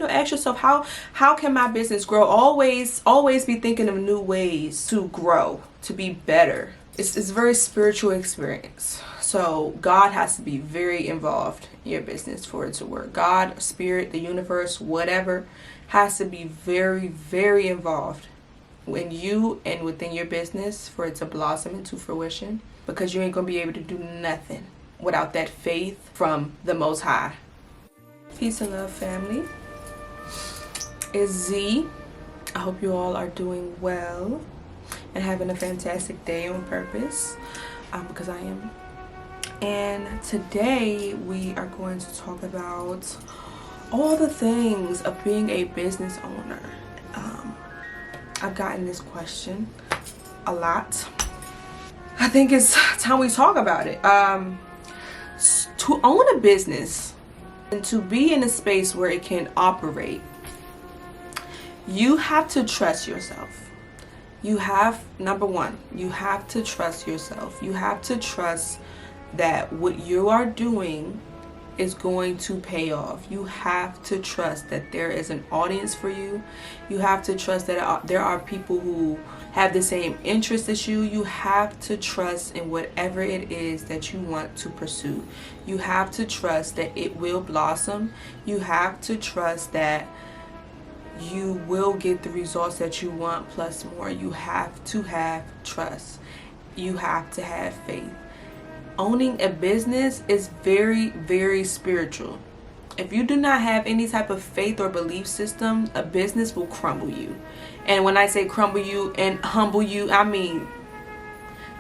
Ask yourself, how can my business grow? Always be thinking of new ways to grow, to be better. It's a very spiritual experience. So God has to be very involved in your business for it to work. God, spirit, the universe, whatever, has to be very, very involved in you and within your business for it to blossom into fruition, because you ain't gonna be able to do nothing without that faith from the Most High. Peace and love, family. It's Z. I hope you all are doing well and having a fantastic day on purpose, because I am. And today we are going to talk about all the things of being a business owner. I've gotten this question a lot. I think it's time we talk about it. To own a business and to be in a space where it can operate, you have to trust yourself. Number one, you have to trust yourself. You have to trust that what you are doing is going to pay off. You have to trust that there is an audience for you. You have to trust that there are people who have the same interests as you. You have to trust in whatever it is that you want to pursue. You have to trust that it will blossom. You have to trust that you will get the results that you want plus more. You have to have trust. You have to have faith. Owning a business is very, very spiritual. If you do not have any type of faith or belief system, a business will crumble you. And when I say crumble you and humble you, I mean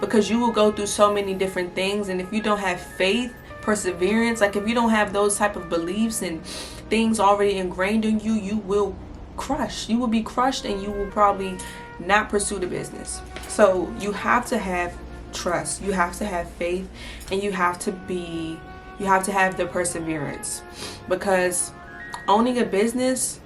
because you will go through so many different things, and if you don't have faith, perseverance, like if you don't have those type of beliefs and things already ingrained in you, you will crush. You will be crushed, and you will probably not pursue the business. So you have to have trust, you have to have faith, and you have to have the perseverance, because owning a business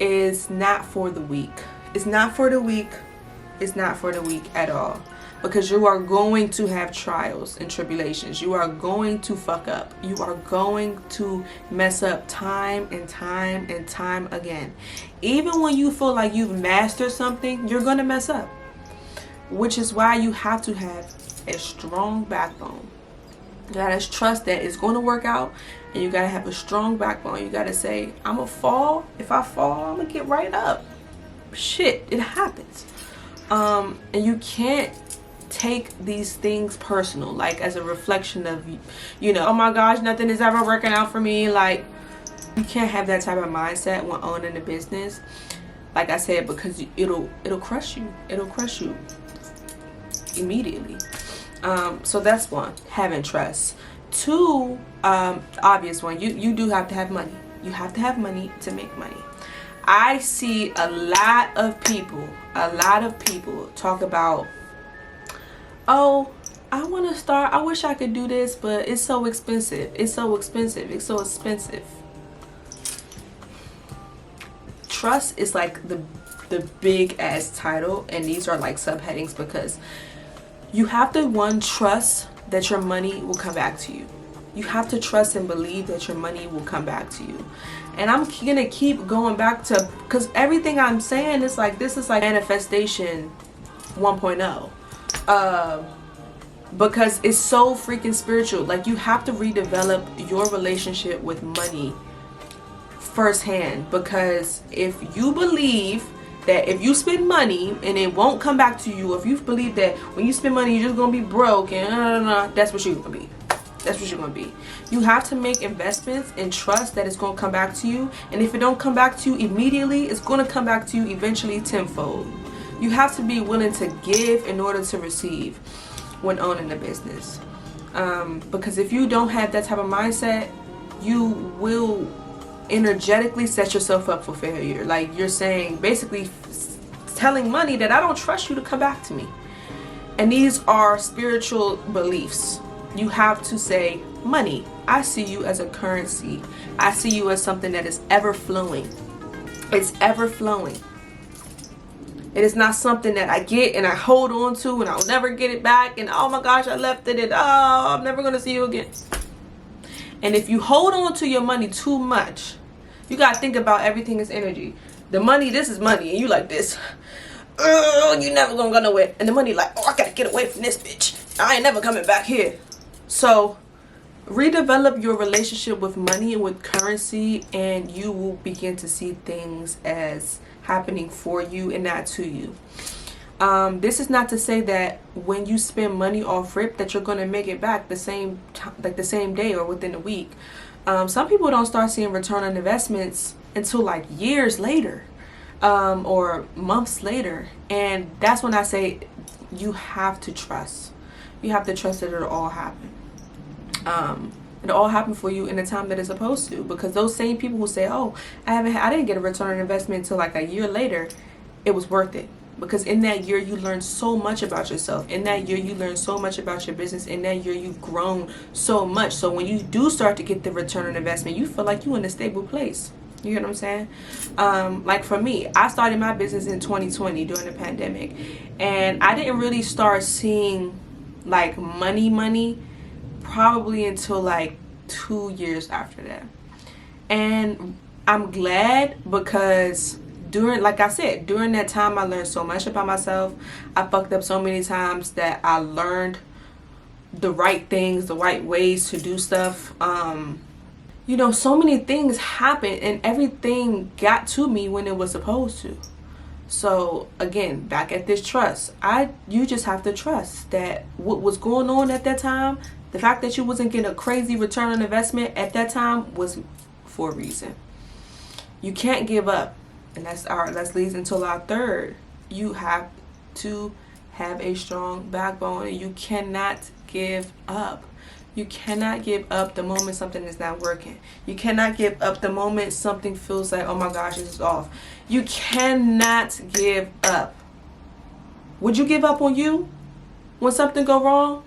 is not for the weak. It's not for the weak. It's not for the weak at all, because you are going to have trials and tribulations. You are going to fuck up. You are going to mess up time and time and time again. Even when you feel like you've mastered something, you're going to mess up, which is why you have to have a strong backbone. You gotta trust that it's going to work out, and you gotta have a strong backbone. You gotta say, I'm gonna fall. If I fall, I'm gonna get right up. Shit, it happens. And you can't take these things personal, like as a reflection of, oh my gosh, nothing is ever working out for me. Like, you can't have that type of mindset when owning a business. Like I said, because it'll crush you. It'll crush you immediately. So that's one, having trust. Two, obvious one, you do have to have money. You have to have money to make money. I see a lot of people talk about, oh, I want to start, I wish I could do this, but it's so expensive. It's so expensive. It's so expensive. Trust is like the big ass title, and these are like subheadings, because you have to, trust that your money will come back to you. You have to trust and believe that your money will come back to you. And I'm gonna keep going back to, because everything I'm saying is like, this is like manifestation 1.0. Because it's so freaking spiritual. Like, you have to redevelop your relationship with money firsthand, because if you believe that if you spend money and it won't come back to you, if you believe that when you spend money you're just gonna be broke and that's what you're gonna be. That's what you're gonna be. You have to make investments and trust that it's gonna come back to you. And if it don't come back to you immediately, it's gonna come back to you eventually tenfold. You have to be willing to give in order to receive when owning a business. Because if you don't have that type of mindset, you will energetically set yourself up for failure. Like, you're saying, basically telling money that I don't trust you to come back to me. And these are spiritual beliefs. You have to say, money, I see you as a currency. I see you as something that is ever flowing. It's ever flowing. It is not something that I get and I hold on to and I'll never get it back, and oh my gosh, I left it, and oh, I'm never gonna see you again. And if you hold on to your money too much, You gotta think about everything is energy. The money, this is money, and you like this. Oh, you never gonna go nowhere. And the money like, oh, I gotta get away from this bitch. I ain't never coming back here. So redevelop your relationship with money and with currency, and you will begin to see things as happening for you and not to you. This is not to say that when you spend money off rip that you're going to make it back the same day or within a week. Some people don't start seeing return on investments until like years later, or months later. And that's when I say you have to trust. You have to trust that it'll all happen. It'll all happen for you in the time that it's supposed to, because those same people who say, oh, I didn't get a return on investment until like a year later, it was worth it. Because in that year, you learned so much about yourself. In that year, you learned so much about your business. In that year, you've grown so much. So when you do start to get the return on investment, you feel like you're in a stable place. You get what I'm saying? Like for me, I started my business in 2020 during the pandemic. And I didn't really start seeing like money probably until like 2 years after that. And I'm glad, because during that time, I learned so much about myself. I fucked up so many times that I learned the right things, the right ways to do stuff. So many things happened and everything got to me when it was supposed to. So again, back at this trust, you just have to trust that what was going on at that time, the fact that you wasn't getting a crazy return on investment at that time was for a reason. You can't give up. And that leads into our third. You have to have a strong backbone, and you cannot give up. You cannot give up the moment something is not working. You cannot give up the moment something feels like, oh my gosh, this is off. You cannot give up. Would you give up on you when something go wrong?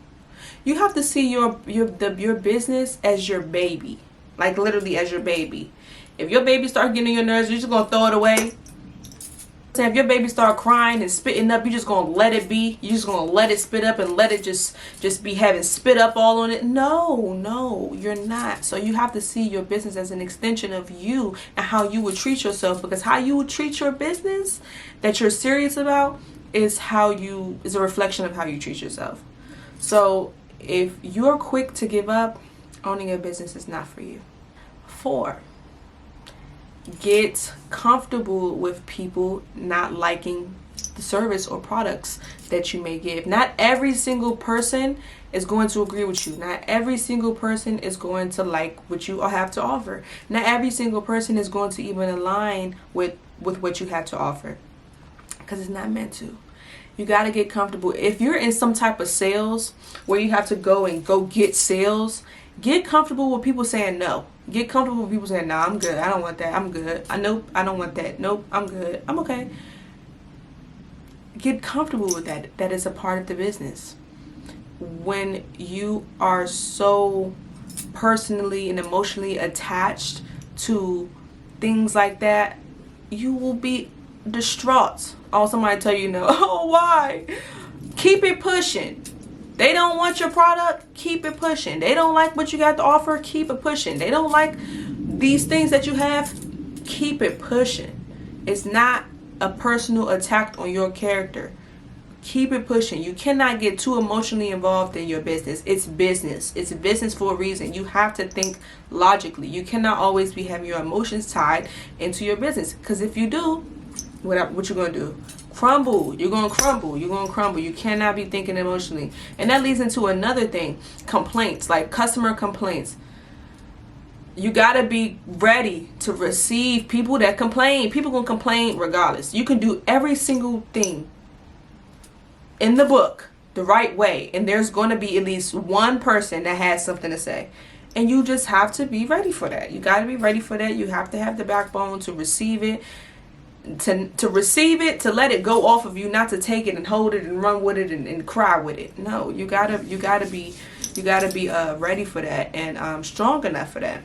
You have to see your business as your baby, like literally as your baby. If your baby start getting on your nerves, you're just going to throw it away. If your baby start crying and spitting up, you're just going to let it be. You're just going to let it spit up and let it just be having spit up all on it. No, you're not. So you have to see your business as an extension of you and how you would treat yourself, because how you would treat your business that you're serious about is a reflection of how you treat yourself. So if you're quick to give up, owning a business is not for you. 4, get comfortable with people not liking the service or products that you may give. Not every single person is going to agree with you. Not every single person is going to like what you have to offer. Not every single person is going to even align with what you have to offer, because it's not meant to. You got to get comfortable. If you're in some type of sales where you have to go get sales, get comfortable with people saying no. Get comfortable with people saying, no, I'm good. I don't want that. I'm good. Nope, I don't want that. Nope, I'm good. I'm okay. Get comfortable with that. That is a part of the business. When you are so personally and emotionally attached to things like that, you will be distraught. Oh, somebody tell you no. Oh, why? Keep it pushing. They don't want your product, keep it pushing. They don't like what you got to offer, keep it pushing. They don't like these things that you have, keep it pushing. It's not a personal attack on your character. Keep it pushing. You cannot get too emotionally involved in your business. It's business. It's a business for a reason. You have to think logically. You cannot always be having your emotions tied into your business, because if you do, what you going to do? Crumble. You're going to crumble. You're going to crumble. You cannot be thinking emotionally. And that leads into another thing. Complaints, like customer complaints. You got to be ready to receive people that complain. People going to complain regardless. You can do every single thing in the book the right way, and there's going to be at least one person that has something to say. And you just have to be ready for that. You got to be ready for that. You have to have the backbone to receive it. To receive it, to let it go off of you, not to take it and hold it and run with it and cry with it. No, you gotta be ready for that and strong enough for that.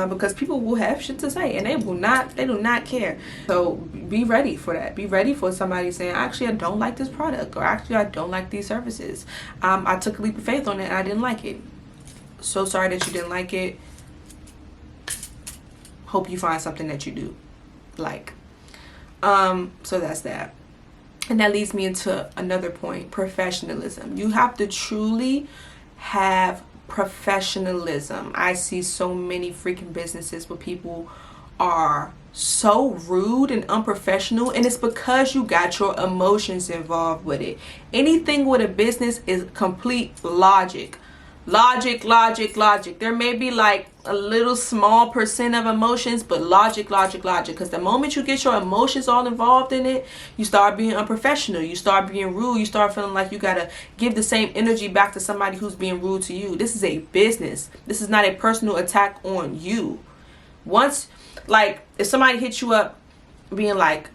Because people will have shit to say and they do not care. So be ready for that. Be ready for somebody saying, actually, I don't like this product, or actually, I don't like these services. I took a leap of faith on it and I didn't like it. So sorry that you didn't like it. hope you find something that you do like. So that's that. And that leads me into another point, professionalism. You have to truly have professionalism. I see so many freaking businesses where people are so rude and unprofessional, and it's because you got your emotions involved with it. Anything with a business is complete logic. Logic. There may be like a little small percent of emotions, but logic. Because the moment you get your emotions all involved in it, you start being unprofessional. You start being rude. You start feeling like you gotta give the same energy back to somebody who's being rude to you. This is a business. This is not a personal attack on you. Once, like, if somebody hits you up being like,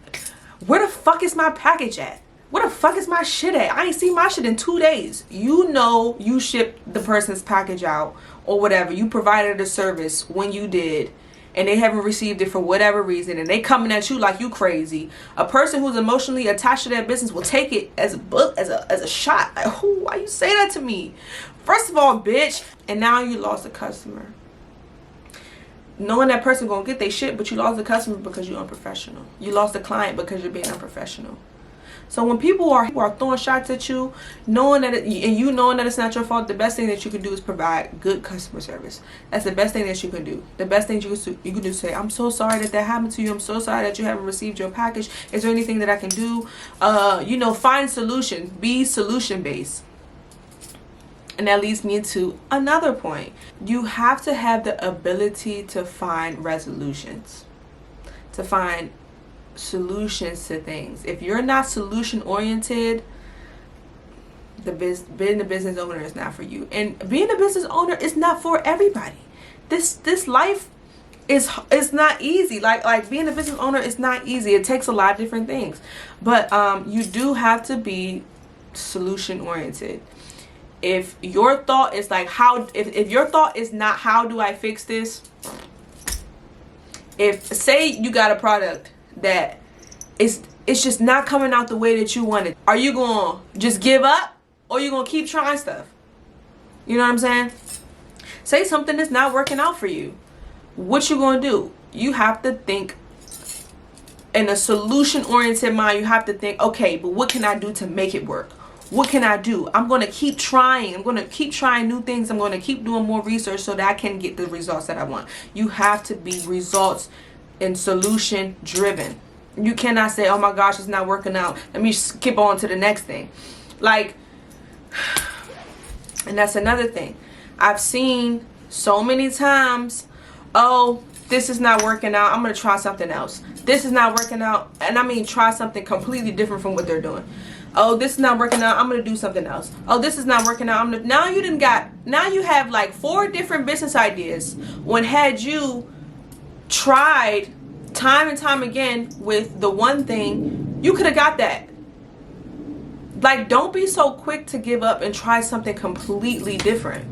where the fuck is my package at? Where the fuck is my shit at? I ain't seen my shit in 2 days. You know you shipped the person's package out or whatever. You provided a service when you did, and they haven't received it for whatever reason, and they coming at you like you crazy. A person who's emotionally attached to their business will take it as a shot. Like, why you say that to me? First of all, bitch. And now you lost a customer. Knowing that person gonna get their shit, but you lost the customer because you're unprofessional. You lost the client because you're being unprofessional. So when people are throwing shots at you, knowing that it's not your fault, the best thing that you can do is provide good customer service. That's the best thing that you can do. The best thing you can do is say, I'm so sorry that happened to you. I'm so sorry that you haven't received your package. Is there anything that I can do? Find solution. Be solution based. And that leads me to another point. You have to have the ability to find resolutions, to find solutions to things. If you're not solution oriented, being a business owner is not for you. And being a business owner is not for everybody. This life is not easy. Like being a business owner is not easy. It takes a lot of different things. But you do have to be solution oriented. If your thought is like if your thought is not how do I fix this, if say you got a product that it's just not coming out the way that you want it, are you gonna just give up, or you gonna keep trying stuff? You know what I'm saying? Say something is not working out for you. What you gonna do? You have to think in a solution oriented mind. You have to think, okay, but what can I do to make it work? What can I do? I'm going to keep trying. I'm going to keep trying new things. I'm going to keep doing more research so that I can get the results that I want. You have to be results and solution driven. You cannot say, oh my gosh, it's not working out, let me skip on to the next thing. Like, and that's another thing. I've seen so many times, oh, this is not working out, I'm going to try something else. This is not working out, and I mean try something completely different from what they're doing. Oh, this is not working out, I'm going to do something else. Oh, this is not working out, now you have like 4 different business ideas, when had you tried time and time again with the one thing, you could have got that. Like, don't be so quick to give up and try something completely different.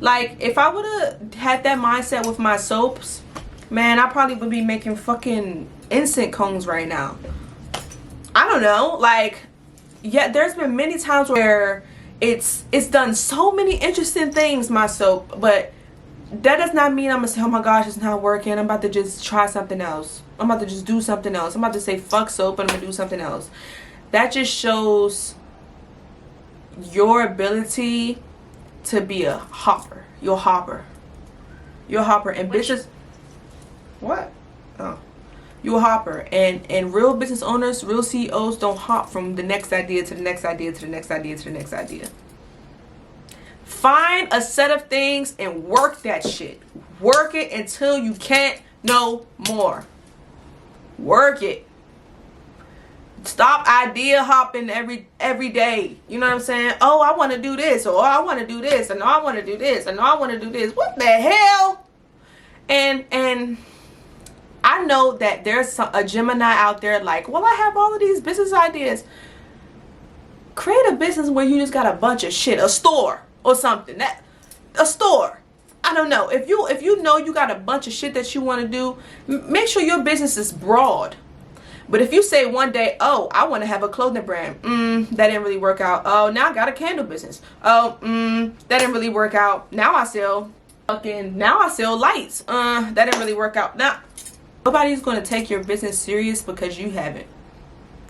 Like, if I would have had that mindset with my soaps, man, I probably would be making fucking instant cones right now. I don't know, like, yeah, there's been many times where it's done so many interesting things, my soap, but that does not mean I'm gonna say, oh my gosh, it's not working, I'm about to just try something else. I'm about to just do something else. I'm about to say fuck soap and I'm gonna do something else. That just shows your ability to be a hopper. You're a hopper. You're a hopper. And business, what? Oh. You're a hopper. And real business owners, real CEOs don't hop from the next idea to the next idea to the next idea to the next idea. Find a set of things and work that shit. Work it until you can't no more. Work it. Stop idea hopping every day. You know what I'm saying? Oh, I want to do this, or oh, I want to do this, and oh, I want to do this, and oh, I want to do this. What the hell? And I know that there's a Gemini out there like, well, I have all of these business ideas. Create a business where you just got a bunch of shit, a store or something. A store. I don't know. If you know you got a bunch of shit that you want to do, make sure your business is broad. But if you say one day, oh, I want to have a clothing brand, that didn't really work out. Oh, now I got a candle business. Oh, that didn't really work out. Now I sell lights. That didn't really work out. Now Nobody's going to take your business serious because you haven't.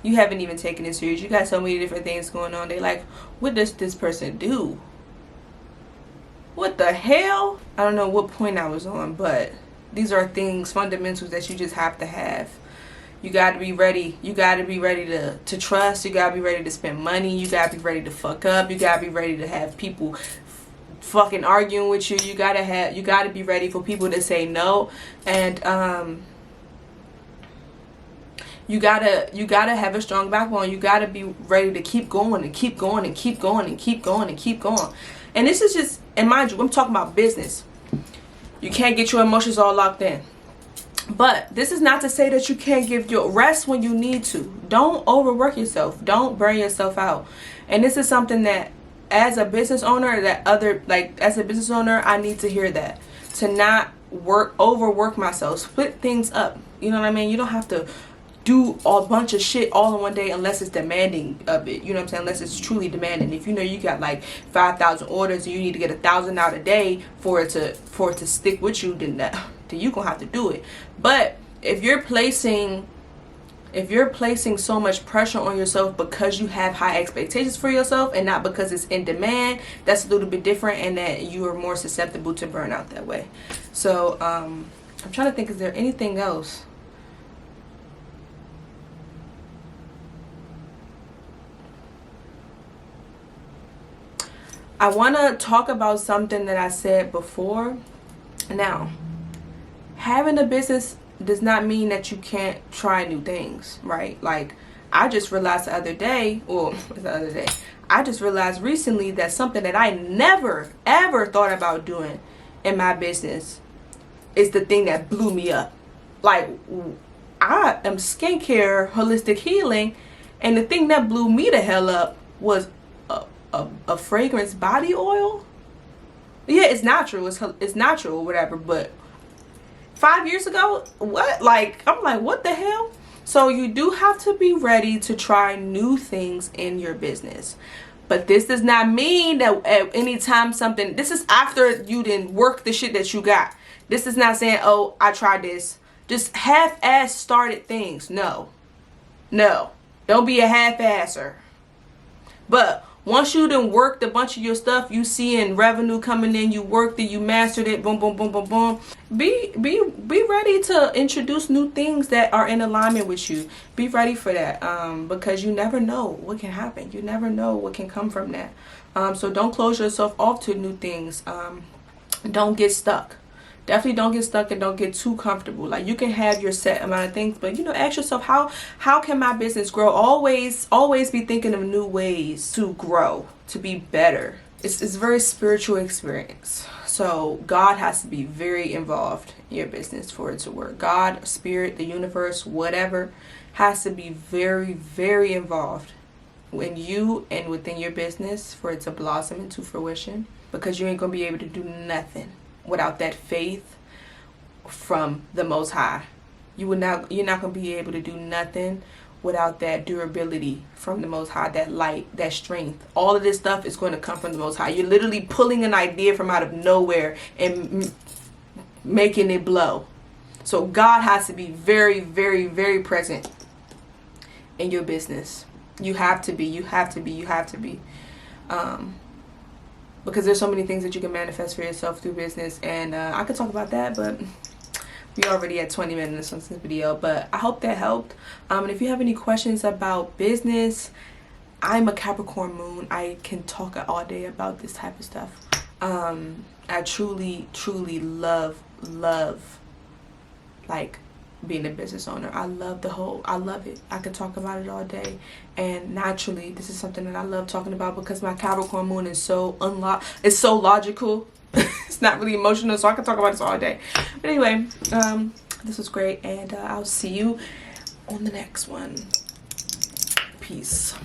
You haven't even taken it serious. You got so many different things going on. They like, what does this person do? What the hell? I don't know what point I was on, but these are things, fundamentals that you just have to have. You got to be ready. You got to be ready to trust. You got to be ready to spend money. You got to be ready to fuck up. You got to be ready to have people fucking arguing with you. You got to be ready for people to say no. And you gotta have a strong backbone. You gotta be ready to keep going and keep going and keep going and keep going and keep going. And this is just, and mind you, I'm talking about business. You can't get your emotions all locked in. But this is not to say that you can't give your rest when you need to. Don't overwork yourself. Don't burn yourself out. And this is something that as a business owner, as a business owner, I need to hear that. To not overwork myself. Split things up. You know what I mean? You don't have to do a bunch of shit all in one day unless it's demanding of it. You know what I'm saying? Unless it's truly demanding. If you know you got like 5,000 orders and you need to get 1,000 out a day for it to stick with you, then you gonna have to do it. But if you're placing so much pressure on yourself because you have high expectations for yourself and not because it's in demand, that's a little bit different, and that you are more susceptible to burnout that way. So I'm trying to think, is there anything else? I want to talk about something that I said before. Now, having a business does not mean that you can't try new things, right? Like, I just realized I just realized recently that something that I never, ever thought about doing in my business is the thing that blew me up. Like, I am skincare, holistic healing, and the thing that blew me the hell up was a fragrance body oil. Yeah, it's natural. It's natural or whatever. But 5 years ago, what? Like, I'm like, what the hell? So you do have to be ready to try new things in your business. But this does not mean that at any time something, this is after you didn't work the shit that you got. This is not saying, oh, I tried this. Just half-ass started things. No. Don't be a half-asser. But once you done worked a bunch of your stuff, you seeing revenue coming in, you worked it, you mastered it, boom, boom, boom, boom, boom. Be ready to introduce new things that are in alignment with you. Be ready for that, because you never know what can happen. You never know what can come from that. So don't close yourself off to new things. Don't get stuck. Definitely don't get stuck and don't get too comfortable. Like, you can have your set amount of things, but ask yourself, how can my business grow? Always be thinking of new ways to grow, to be better. It's a very spiritual experience. So God has to be very involved in your business for it to work. God, spirit, the universe, whatever, has to be very, very involved in you and within your business for it to blossom into fruition, because you ain't gonna be able to do nothing without that faith from the Most High. You're not going to be able to do nothing without that durability from the Most High, that light, that strength. All of this stuff is going to come from the Most High. You're literally pulling an idea from out of nowhere and making it blow. So God has to be very, very, very present in your business. You have to be. Because there's so many things that you can manifest for yourself through business, and I could talk about that, but we already at 20 minutes on this video. But I hope that helped. And if you have any questions about business, I'm a Capricorn moon. I can talk all day about this type of stuff. I truly love like being a business owner. I love it. I could talk about it all day. And naturally, this is something that I love talking about because my Capricorn moon is so it's so logical. It's not really emotional, so I can talk about this all day. But anyway, this was great, and I'll see you on the next one. Peace.